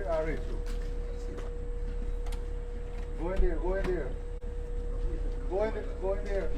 All right. Go in there. Go in there. Go in there. Go in there.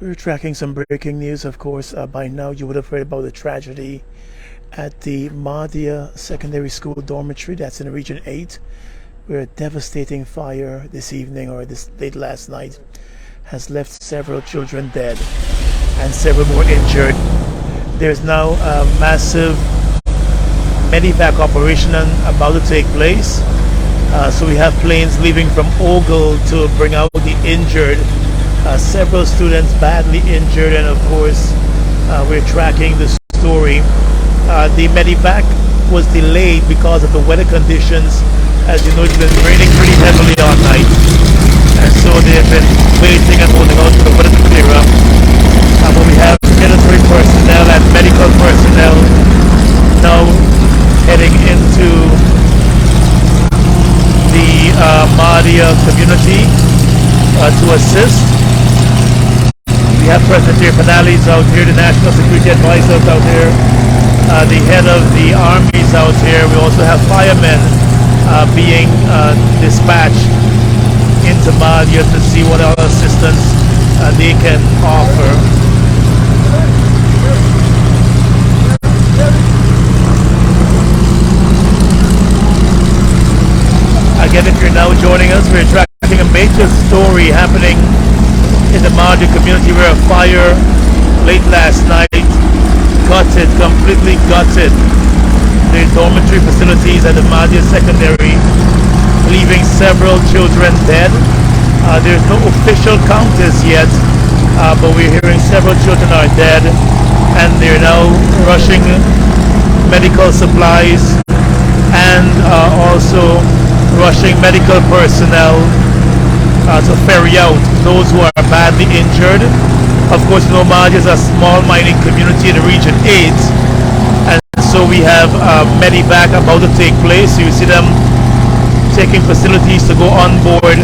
We're tracking some breaking news, of course. By now, you would have heard about the tragedy at the Mahdia Secondary School dormitory that's in Region 8, where a devastating fire this evening or this late last night has left several children dead and several more injured. There's now a massive medevac operation about to take place. So we have planes leaving from Ogle to bring out the injured. Several students badly injured, and of course we're tracking the story. The medevac was delayed because of the weather conditions. As you know, it's been raining pretty heavily all night, and so they've been waiting and holding on to the weather to clear up. But we have military personnel and medical personnel now heading into the Mahdia community to assist. We have President Jair Fanales out here, the National Security Advisor out there, the head of the armies out here. We also have firemen being dispatched into Mahdia to see what other assistance they can offer. Again, if you're now joining us, we're tracking a major story happening in the Mahdia community where a fire late last night completely gutted the dormitory facilities at the Mahdia Secondary, leaving several children dead. There's no official count as yet, but we're hearing several children are dead, and they're now rushing medical supplies and also rushing medical personnel to ferry out those who are badly injured. Of course, you know, Mahdia is a small mining community in the Region 8, and so we have medevac about to take place. You see them taking facilities to go on board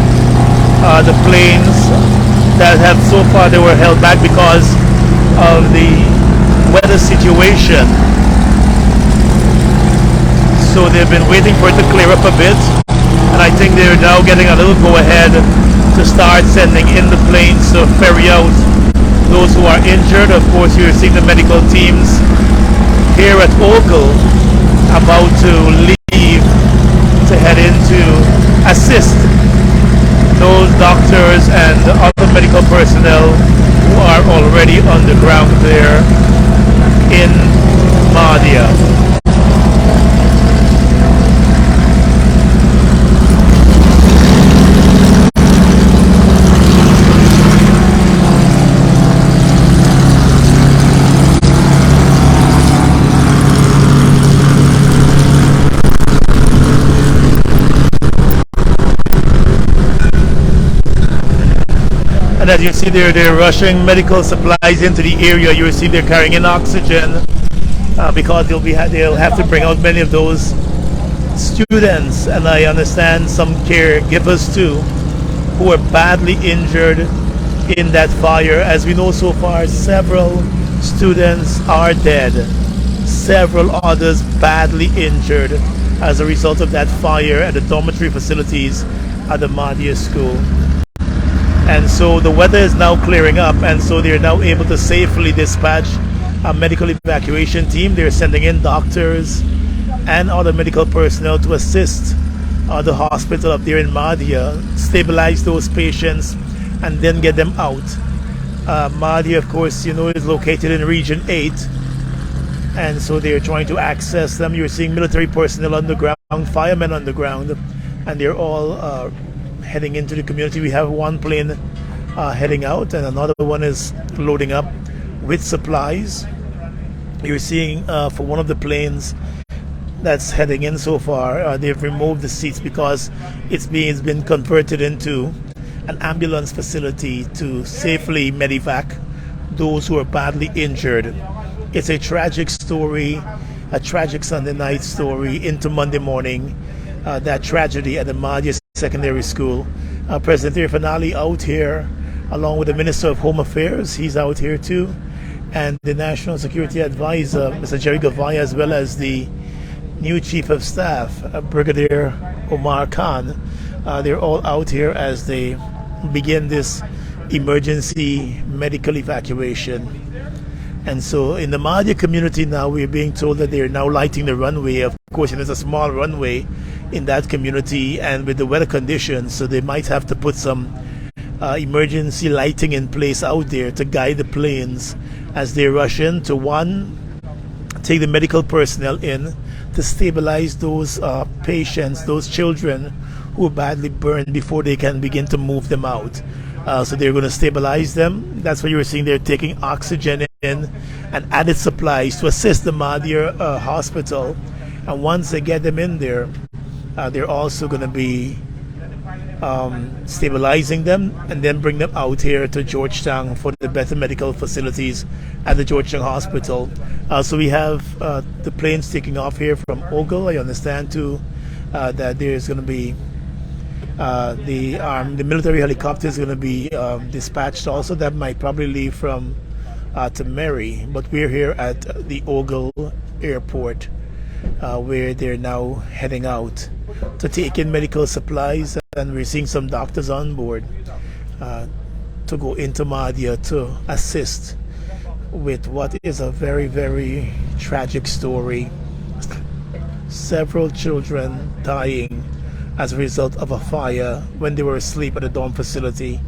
the planes that have so far they were held back because of the weather situation. So they've been waiting for it to clear up a bit, and I think they're now getting a little go-ahead to start sending in the planes to ferry out those who are injured. Of course, you're seeing the medical teams here at Ogle about to leave to head in to assist those doctors and other medical personnel who are already on the ground there in Mahdia. And as you see there, they're rushing medical supplies into the area. You see they're carrying in oxygen because they'll have to bring out many of those students, and I understand some caregivers too, who are badly injured in that fire. As we know so far, several students are dead, several others badly injured as a result of that fire at the dormitory facilities at the Mahdia School. And so the weather is now clearing up, and so they're now able to safely dispatch a medical evacuation team. They're sending in doctors and other medical personnel to assist the hospital up there in Mahdia, stabilize those patients, and then get them out. Mahdia, of course, you know, is located in Region 8, and so they're trying to access them. You're seeing military personnel on the ground, firemen on the ground, and they're all heading into the community. We have one plane heading out, and another one is loading up with supplies. You're seeing for one of the planes that's heading in so far, they've removed the seats because it's been converted into an ambulance facility to safely medevac those who are badly injured. It's a tragic story, a tragic Sunday night story into Monday morning. That tragedy at the Mahdia Secondary School. President Finale out here, along with the Minister of Home Affairs. He's out here too, and the National Security Advisor, Mr. Jerry Gavaya, as well as the new Chief of Staff, Brigadier Omar Khan. They're all out here as they begin this emergency medical evacuation. And so in the Mahdia community now, we're being told that they're now lighting the runway. Of course, there's a small runway in that community, and with the weather conditions, so they might have to put some emergency lighting in place out there to guide the planes as they rush in to, one, take the medical personnel in to stabilize those patients, those children who are badly burned before they can begin to move them out. So they're going to stabilize them. That's what you were seeing. They're taking oxygen in and added supplies to assist the Mahdia hospital. And once they get them in there, they're also going to be stabilizing them and then bring them out here to Georgetown for the better medical facilities at the Georgetown Hospital. So we have the planes taking off here from Ogle. I understand too that there's going to be the military helicopter is going to be dispatched also. That might probably leave from to Mary, but we're here at the Ogle Airport where they're now heading out to take in medical supplies, and we're seeing some doctors on board to go into Mahdia to assist with what is a very, very tragic story. Several children dying as a result of a fire when they were asleep at a dorm facility.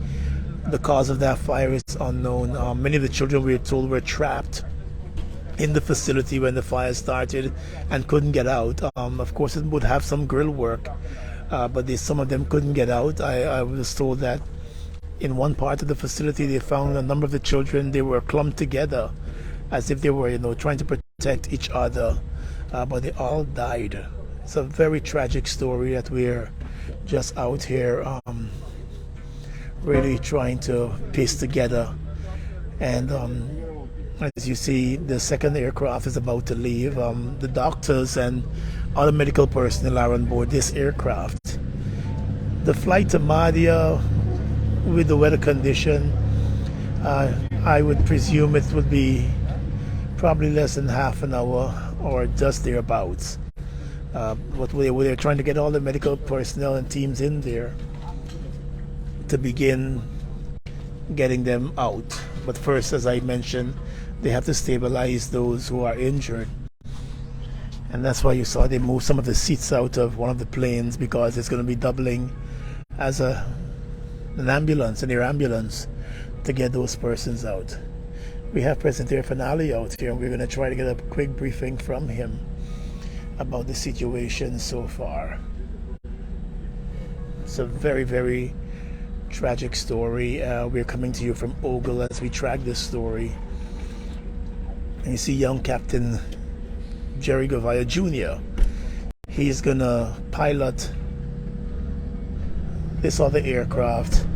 The cause of that fire is unknown. Many of the children, we were told, were trapped in the facility when the fire started and couldn't get out. Of course, it would have some grill work, but some of them couldn't get out. I was told that in one part of the facility, they found a number of the children, they were clumped together as if they were, trying to protect each other, but they all died. It's a very tragic story that we're just out here really trying to piece together. And as you see, the second aircraft is about to leave. The doctors and other medical personnel are on board this aircraft. The flight to Mahdia, with the weather condition, I would presume it would be probably less than half an hour or just thereabouts. But they're trying to get all the medical personnel and teams in there to begin getting them out. But first, as I mentioned, they have to stabilize those who are injured. And that's why you saw they move some of the seats out of one of the planes, because it's going to be doubling as an ambulance, an air ambulance, to get those persons out. We have President Finale out here, and we're going to try to get a quick briefing from him about the situation so far. It's a very, very tragic story. We're coming to you from Ogle as we track this story. And you see young Captain Jerry Gavaya Jr. He's gonna pilot this other aircraft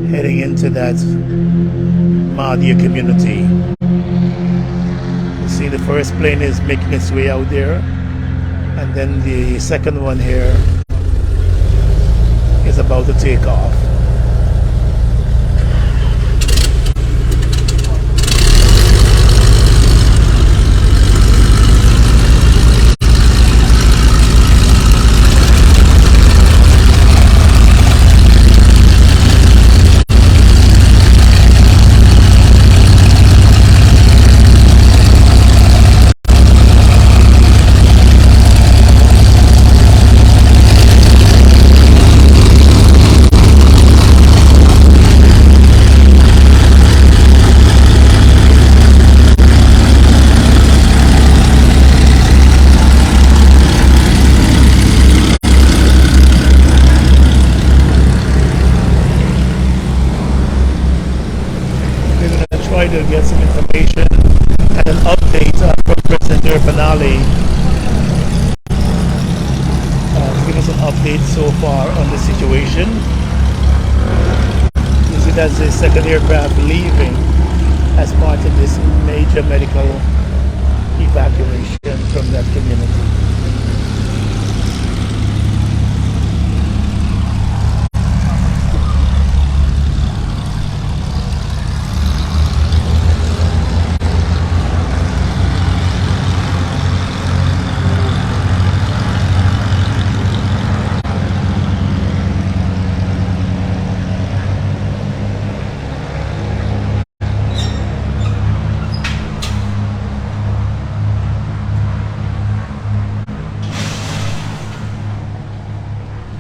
heading into that Mahdia community. You see the first plane is making its way out there, and then the second one here is about to take off. Try to get some information and an update from President Finale to give us an update so far on the situation. This is that's the second aircraft leaving as part of this major medical evacuation from that community.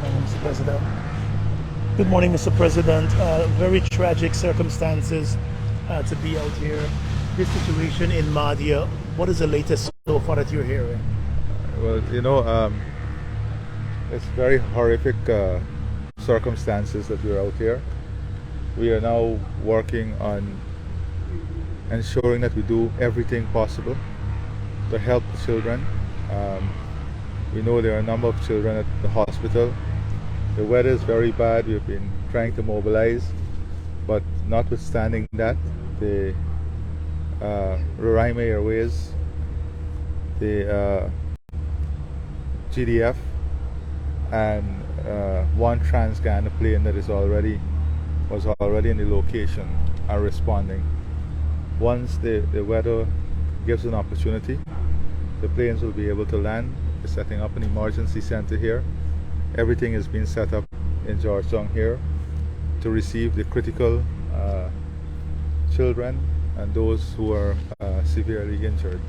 Mr. President. Good morning, Mr. President. Very tragic circumstances to be out here. This situation in Mahdia, what is the latest so far that you're hearing? Well, it's very horrific circumstances that we're out here. We are now working on ensuring that we do everything possible to help the children. We know there are a number of children at the hospital. The weather is very bad. We've been trying to mobilize, but notwithstanding that, the Roraima Airways, the GDF, and one Trans-Guyana plane that was already in the location are responding. Once the weather gives an opportunity, the planes will be able to land. We're setting up an emergency center here. Everything is being set up in Georgetown here to receive the critical children and those who are severely injured.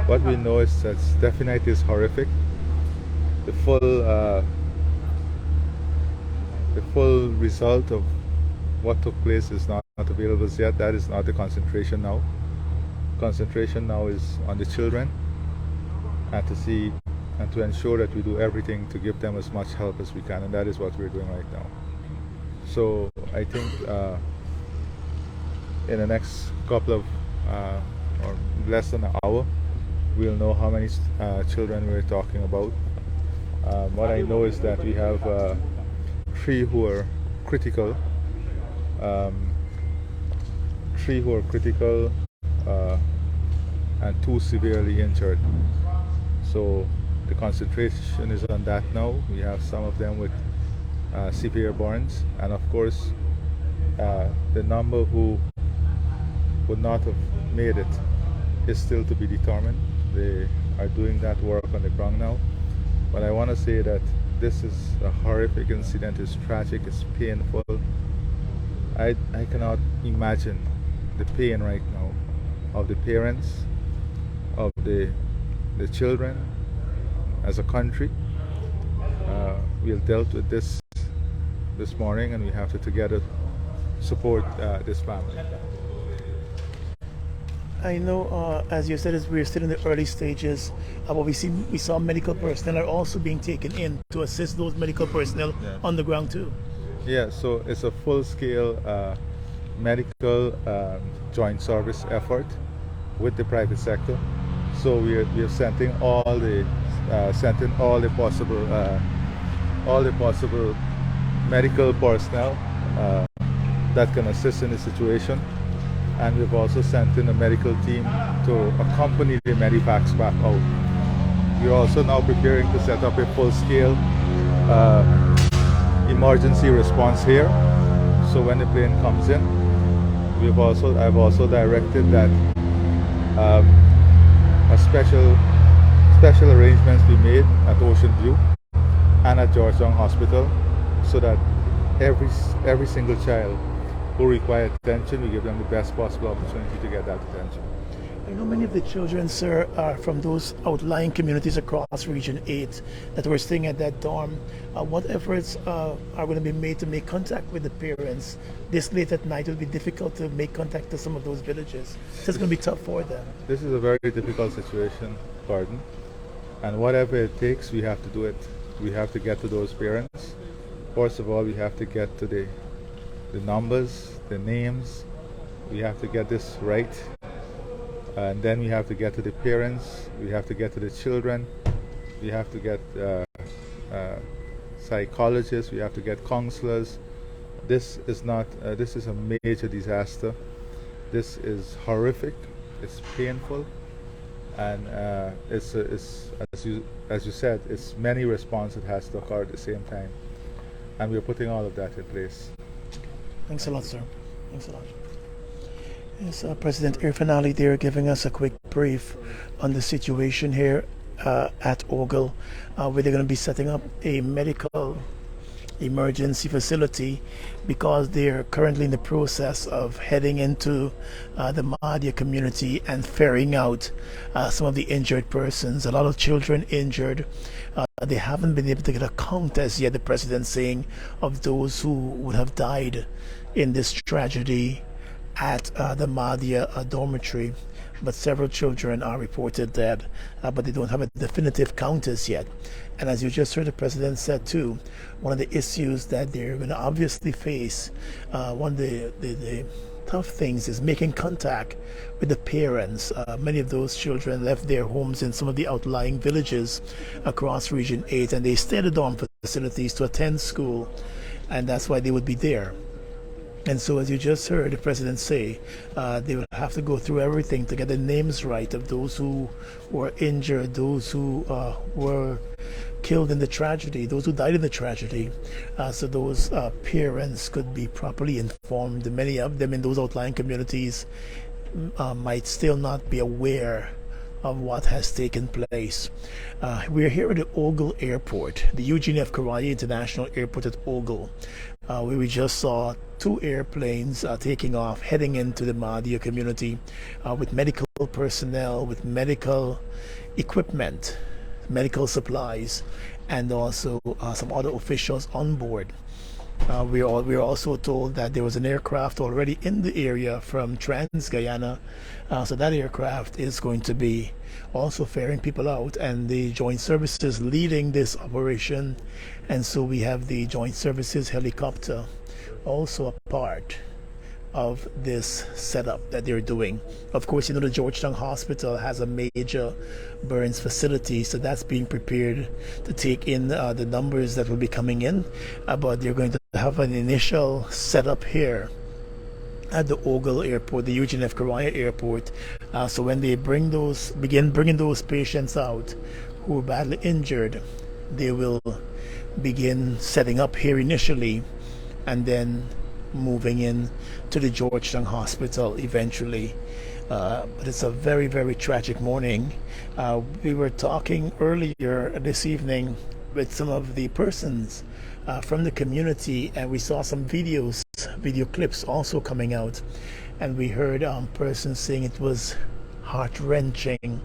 What we know is that definitely is horrific. The full result of what took place is not available yet. That is not the concentration now. Concentration now is on the children and to ensure that we do everything to give them as much help as we can, and that is what we're doing right now. So I think in the next couple of or less than an hour, we'll know how many children we're talking about. What I know is that we have 3 who are critical, and 2 severely injured. So the concentration is on that now. We have some of them with severe burns, and of course the number who would not have made it is still to be determined. They are doing that work on the ground now. But I want to say that this is a horrific incident. It's tragic, it's painful. I cannot imagine the pain right now of the parents, of the children. As a country, we have dealt with this morning, and we have to together support this family. I know, as you said, we're still in the early stages, but we saw medical personnel are also being taken in to assist those medical personnel on the ground too. Yeah, so it's a full-scale medical joint service effort with the private sector. So we are sending all the possible medical personnel that can assist in the situation, and we've also sent in a medical team to accompany the medivacs back out. We're also now preparing to set up a full-scale emergency response here. So when the plane comes in, I've also directed that a special arrangements be made at Ocean View and at Georgetown Hospital, so that every single child who requires attention, we give them the best possible opportunity to get that attention. I know many of the children, sir, are from those outlying communities across Region 8 that were staying at that dorm. What efforts are going to be made to make contact with the parents? This late at night, it will be difficult to make contact to some of those villages. So it's going to be tough for them. This is a very difficult situation, Gordon. And whatever it takes, we have to do it. We have to get to those parents. First of all, we have to get to the numbers, the names. We have to get this right. And then we have to get to the parents, we have to get to the children, we have to get psychologists, we have to get counselors, This is not. This is a major disaster. This is horrific. It's painful, and it's as you said, it's many responses that has to occur at the same time, and we're putting all of that in place. Thanks a lot, sir. Thanks a lot. Yes, President Irfan Ali there giving us a quick brief on the situation here at Ogle, where they're going to be setting up a medical emergency facility because they're currently in the process of heading into the Mahdia community and ferrying out some of the injured persons. A lot of children injured. They haven't been able to get a count as yet, the president saying, of those who would have died in this tragedy at the Mahdia dormitory. But several children are reported dead, but they don't have a definitive count as yet. And as you just heard the president said too, one of the issues that they're going to obviously face, one of the tough things is making contact with the parents. Many of those children left their homes in some of the outlying villages across Region 8, and they stay at the dorm facilities to attend school, and that's why they would be there. And so, as you just heard the president say, they will have to go through everything to get the names right of those who were injured, those who were killed in the tragedy, those who died in the tragedy, so those parents could be properly informed. Many of them in those outlying communities might still not be aware of what has taken place. We're here at the Ogle Airport, the Eugene F. Karaya International Airport at Ogle, where we just saw two airplanes taking off, heading into the Mahdia community with medical personnel, with medical equipment, medical supplies, and also some other officials on board. We are also told that there was an aircraft already in the area from Guyana, so that aircraft is going to be also ferrying people out, and the joint services leading this operation. And so we have the joint services helicopter also a part of this setup that they're doing. Of course, you know, the Georgetown Hospital has a major burns facility, so that's being prepared to take in the numbers that will be coming in, but they're going to have an initial setup here at the Ogle Airport, the Eugene F. Karaya Airport. So when they begin bringing those patients out who are badly injured, they will begin setting up here initially, and then moving in to the Georgetown Hospital eventually. But it's a very, very tragic morning. We were talking earlier this evening with some of the persons from the community, and we saw some video clips also coming out, and we heard persons saying it was heart-wrenching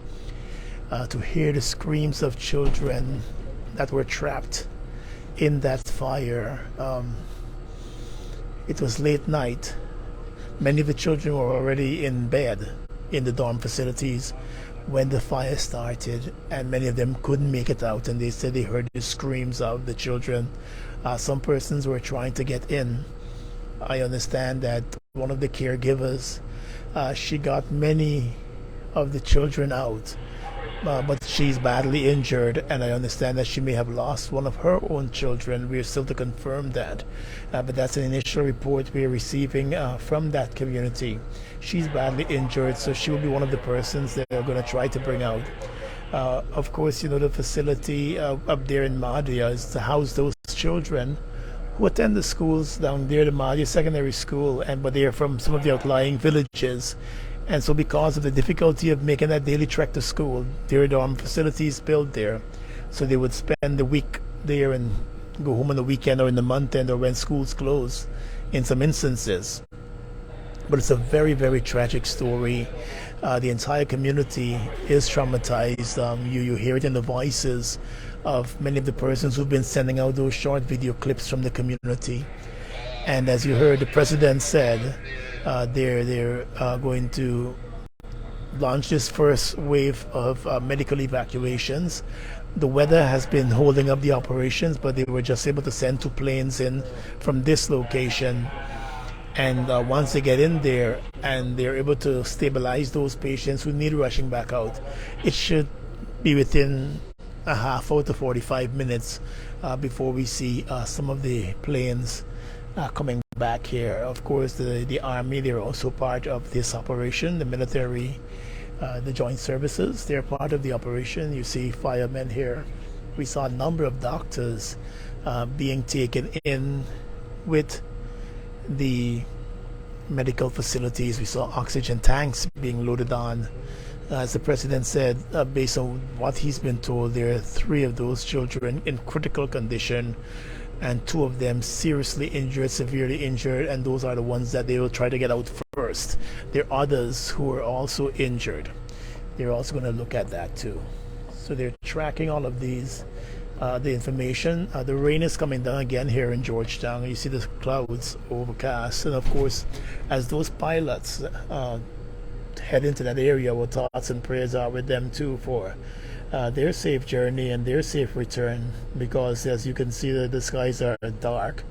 to hear the screams of children that were trapped in that fire. It was late night. Many of the children were already in bed in the dorm facilities when the fire started, and many of them couldn't make it out, and they said they heard the screams of the children. Some persons were trying to get in. I understand that one of the caregivers, she got many of the children out, but she's badly injured, and I understand that she may have lost one of her own children. We are still to confirm that, but that's an initial report we are receiving from that community. She's badly injured, so she will be one of the persons that are going to try to bring out. Of course, you know, the facility up there in Mahdia is to house those children who attend the schools down there, the Mahdia Secondary School, but they are from some of the outlying villages. And so because of the difficulty of making that daily trek to school, there are dorm facilities built there. So they would spend the week there and go home on the weekend or in the month end or when schools close in some instances. But it's a very, very tragic story. The entire community is traumatized. You hear it in the voices of many of the persons who've been sending out those short video clips from the community. And as you heard, the president said they're going to launch this first wave of medical evacuations. The weather has been holding up the operations, but they were just able to send 2 planes in from this location. And once they get in there and they're able to stabilize those patients who need rushing back out, it should be within a half hour to 45 minutes before we see some of the planes coming back here. Of course, the Army, they're also part of this operation, the military, the joint services, they're part of the operation. You see firemen here. We saw a number of doctors being taken in with the medical facilities. We saw oxygen tanks being loaded on. As the president said, based on what he's been told, there are 3 of those children in critical condition and 2 of them seriously injured, severely injured, and those are the ones that they will try to get out first. There are others who are also injured. They're also going to look at that too. So they're tracking all of these, the information. The rain is coming down again here in Georgetown. You see the clouds overcast, and of course, as those pilots head into that area, our thoughts and prayers are with them too for their safe journey and their safe return, because as you can see, the skies are dark.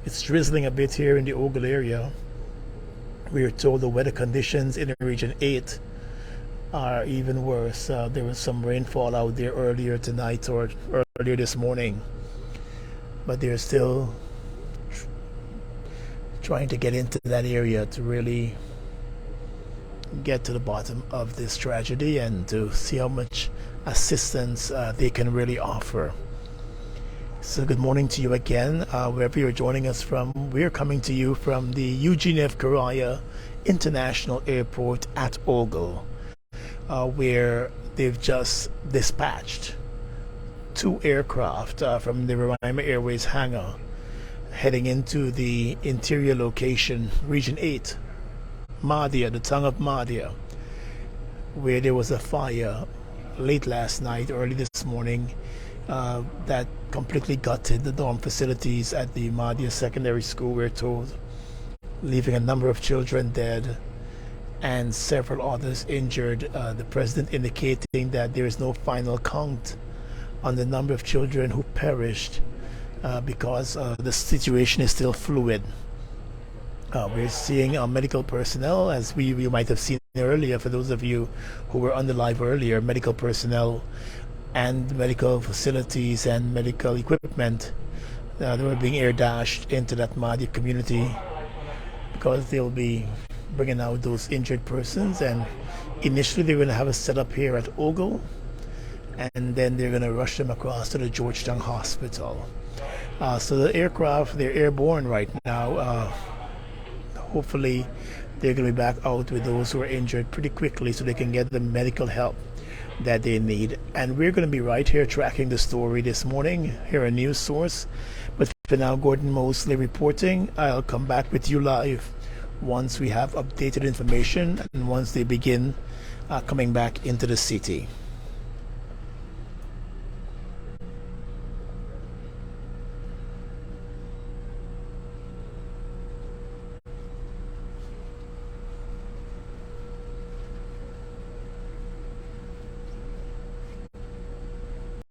It's drizzling a bit here in the Ogle area. We are told the weather conditions in region 8 are even worse. There was some rainfall out there earlier tonight or earlier this morning, but they're still trying to get into that area to really get to the bottom of this tragedy and to see how much assistance they can really offer. So good morning to you again, wherever you're joining us from. We're coming to you from the Eugene F. Correa International Airport at Ogle, where they've just dispatched 2 aircraft from the Roraima Airways hangar heading into the interior location, region 8, Mahdia, the town of Mahdia, where there was a fire late last night, early this morning, that completely gutted the dorm facilities at the Mahdia Secondary School, we're told, leaving a number of children dead and several others injured. The president indicating that there is no final count on the number of children who perished because the situation is still fluid. We're seeing medical personnel, as you might have seen earlier, for those of you who were on the live earlier, medical personnel and medical facilities and medical equipment they were being air dashed into that Mahdia community because they'll be bringing out those injured persons. And initially they're going to have a setup here at Ogle, and then they're going to rush them across to the Georgetown Hospital. So the aircraft, they're airborne right now. Hopefully they're going to be back out with those who are injured pretty quickly so they can get the medical help that they need. And we're going to be right here tracking the story this morning here at News Source. But for now, Gordon Mosley reporting. I'll come back with you live once we have updated information and once they begin coming back into the city.